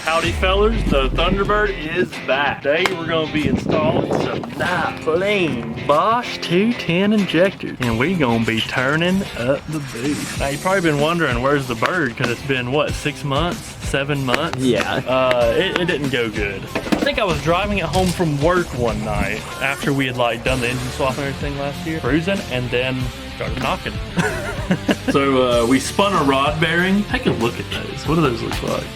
Howdy fellers, the Thunderbird is back. Today we're going to be installing some nice, clean Bosch 210 injectors. And we're going to be turning up the boost. Now you've probably been wondering where's the bird, because it's been what, 6 months? 7 months? Yeah. It didn't go good. I think I was driving it home from work one night after we had like done the engine swap and everything last year, cruising, and then started knocking. So we spun a rod bearing. Take a look at those. What do those look like?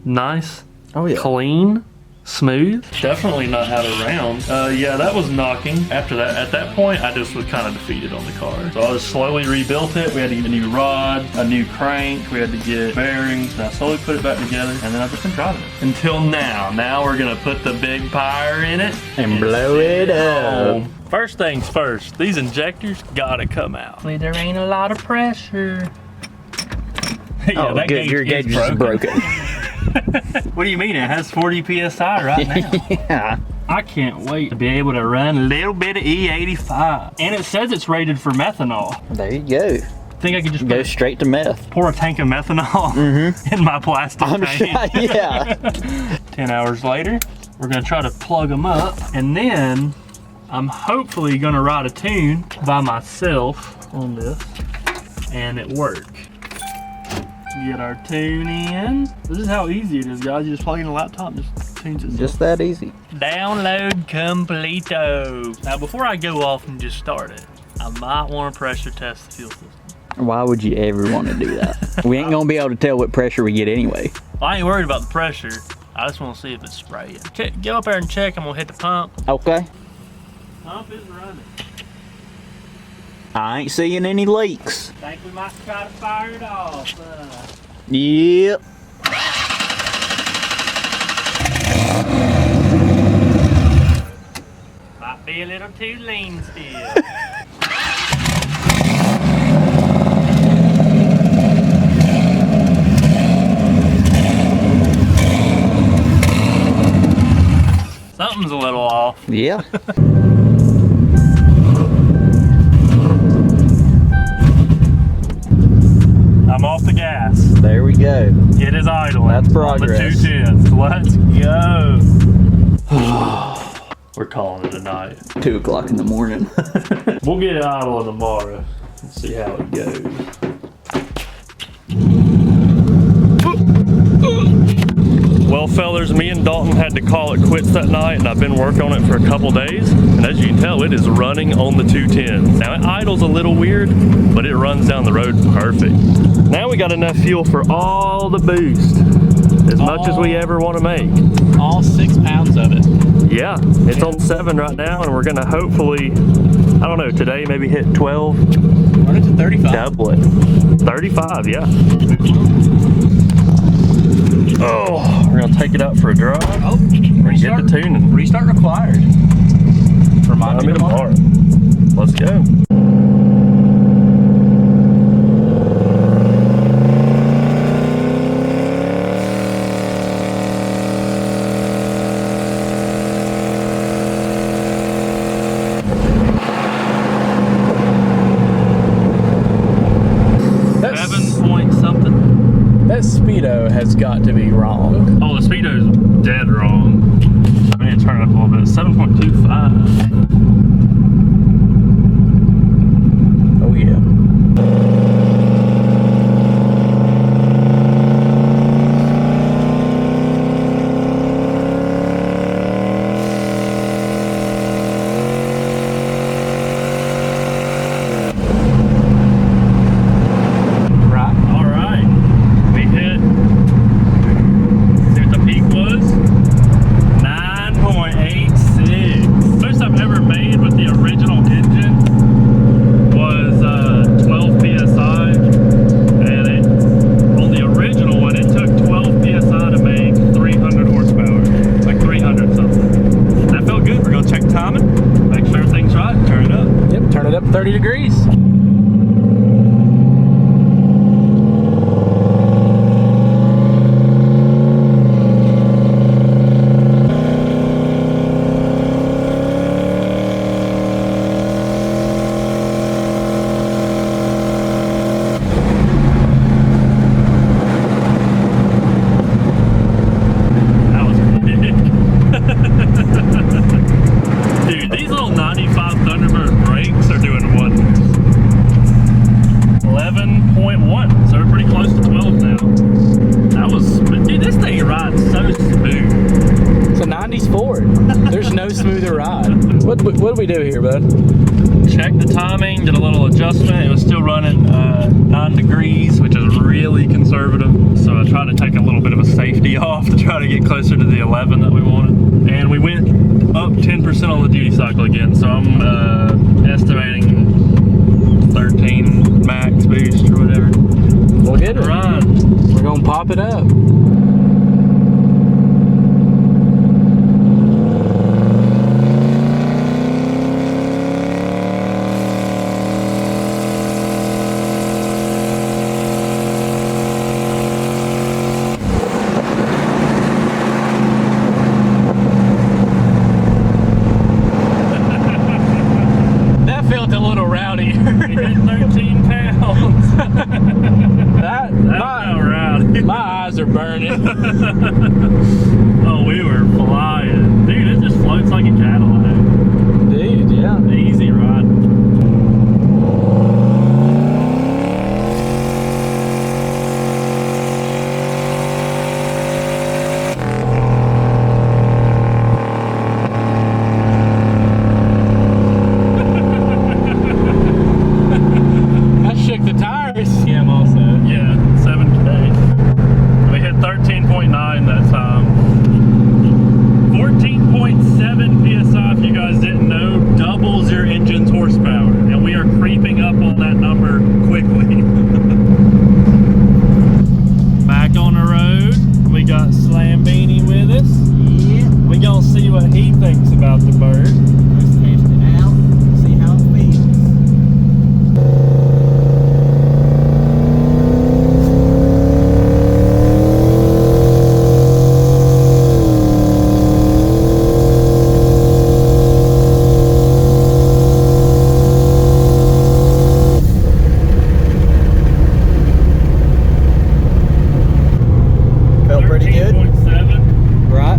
Nice. Oh yeah. Clean. Smooth. Definitely not out of round. Yeah, that was knocking. After that, at that point, I just was kind of defeated on the car. So I just slowly rebuilt it. We had to get a new rod, a new crank. We had to get bearings. And I slowly put it back together, and then I've just been driving it. Until now. Now we're gonna put the big pyre in it and blow it up. First things first, these injectors gotta come out. There ain't a lot of pressure. Yeah, oh, good. Your gauge is broken. What do you mean? It has 40 PSI right now. Yeah. I can't wait to be able to run a little bit of E85. And it says it's rated for methanol. There you go. Think I could just go straight to meth. Pour a tank of methanol in my plastic tank. Sure, yeah. 10 hours later, we're gonna try to plug them up. And then I'm hopefully gonna write a tune by myself on this and it work. Get our tune in. This is how easy it is, guys. You just plug in a laptop and just tunes it. Just that easy. Download completo. Now, before I go off and just start it, I might want to pressure test the fuel system. Why would you ever want to do that? We ain't gonna be able to tell what pressure we get anyway. Well, I ain't worried about the pressure. I just want to see if it's spraying. Go up there and check. I'm gonna hit the pump. Okay. Pump is running. I ain't seeing any leaks. Think we might try to fire it off. Yep. Might be a little too lean still. Something's a little off. Yeah. I'm off the gas. There we go. It is idling. That's progress. On the 210s. Let's go. We're calling it a night. 2 o'clock in the morning. We'll get it idling tomorrow and see how it goes. Well, fellers, me and Dalton had to call it quits that night, and I've been working on it for a couple days. And as you can tell, it is running on the 210. Now, it idles a little weird, but it runs down the road perfect. Now we got enough fuel for all the boost, as much as we ever want to make. All 6 pounds of it. Yeah, it's on 7 right now, and we're gonna hopefully, I don't know, today maybe hit 12. Run it to 35. Double it. 35, yeah. Oh, we're gonna take it out for a drive. Oh, Get the tuning. Restart required. Remind me tomorrow. Let's go. That speedo has got to be wrong. Oh, the speedo's dead wrong. I need to turn it up a little bit. 7.25. Oh yeah. With the original engine was 12 PSI. for it. There's no smoother ride. What do we do here, bud? Check the timing, did a little adjustment. It was still running 9 degrees, which is really conservative. So I tried to take a little bit of a safety off to try to get closer to the 11 that we wanted. And we went up 10% on the duty cycle again. So I'm estimating 13 max boost or whatever. We'll get it. Run. We're gonna pop it up. That felt a little rowdy. You hit 13 pounds. That felt rowdy. my eyes are burning. Oh, we were flying. Dude, it just floats like a Cadillac. Dude, yeah. Easy ride. I shook the tires. Yeah, I'm also. Yeah, 7K. We hit 13.9 that time. 14.7 PSI, if you guys didn't know, doubles your engine's horsepower. And we are creeping up on that number quickly. Back on the road, we got Slambini with us. Yeah, We gonna see what he thinks about the bird. let's test it out, see how it feels. Felt pretty good, 13.7. right?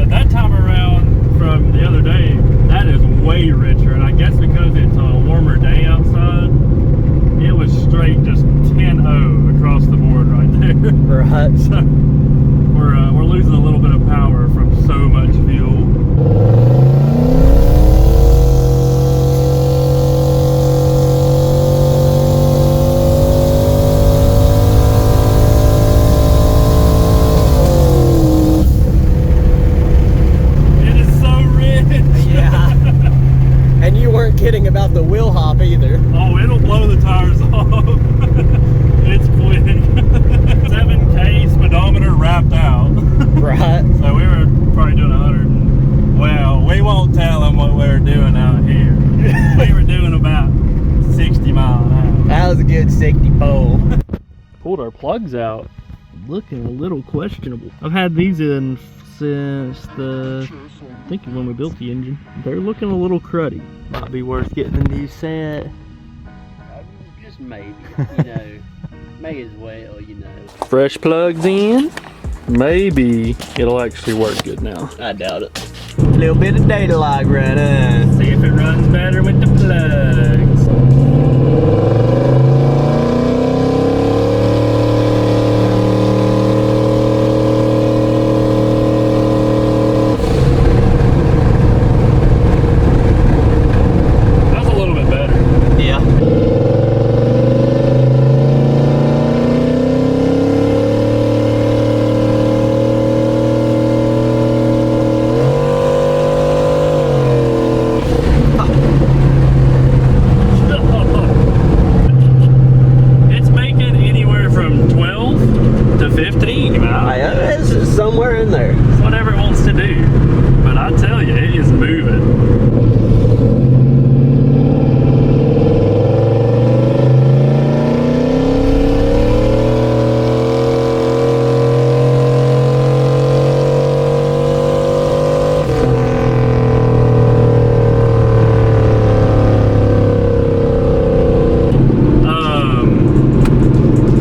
That time around from the other day, that is way richer. And I guess because it's a warmer day outside, it was straight just 10-0 across the board right there. Right. So we're losing a little bit of power from so much fuel. It is so rich. Yeah. And you weren't kidding about the wheel hop either. Oh, it'll blow the tires off. It's quick. 7K speedometer wrapped out. Right. So we were probably doing 100. Well, we won't tell them what we were doing out here. We were doing about 60 miles an hour. That was a good 60 pole. Pulled our plugs out. Looking a little questionable. I've had these in since I think when we built the engine. They're looking a little cruddy. Might be worth getting a new set. Just maybe, you know. May as well, you know. Fresh plugs in. Maybe it'll actually work good now. I doubt it. A little bit of data log running. See if it runs better with the plugs. That's a little bit better. Yeah. It's making anywhere from 12 to 15 miles. It's somewhere in there. Whatever it wants to do. But I tell you, it is moving.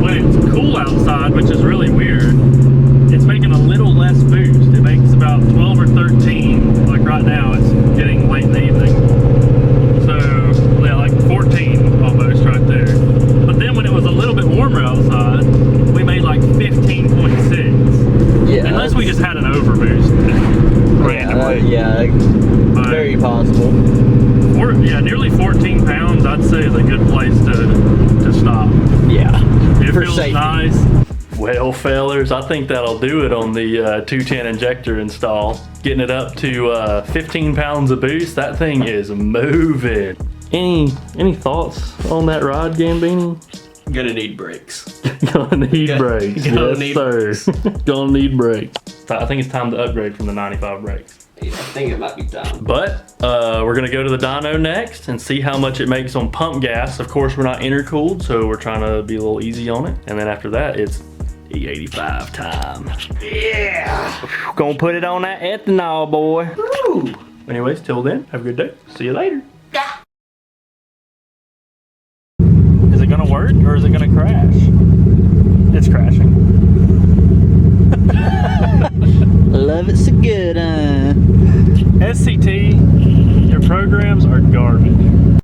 When it's cool outside, which is really weird, it's making a little less boost. It makes about 12 or 13. Like right now, it's getting late in the evening. So, yeah, like 14 almost right there. But then when it was a little bit warmer outside, we made like 15.6. Yeah. Unless we just had an overboost. randomly. Yeah, But very possible. nearly 14 pounds, I'd say, is a good place to stop. Yeah. It For feels safety. nice. Well, fellers, I think that'll do it on the 210 injector install. Getting it up to 15 pounds of boost. That thing is moving. Any thoughts on that ride, Gambini? Gonna need brakes. Gonna need brakes. Gonna Yes, need sir. Gonna need brakes. I think it's time to upgrade from the 95 brakes. Yeah, I think it might be time. But we're gonna go to the dyno next and see how much it makes on pump gas. Of course, we're not intercooled, so we're trying to be a little easy on it. And then after that, it's E85 time. Yeah! Gonna put it on that ethanol, boy. Woo! Anyways, till then, have a good day. See you later. Is it gonna work or is it gonna crash? It's crashing. Love it so good, SCT, your programs are garbage.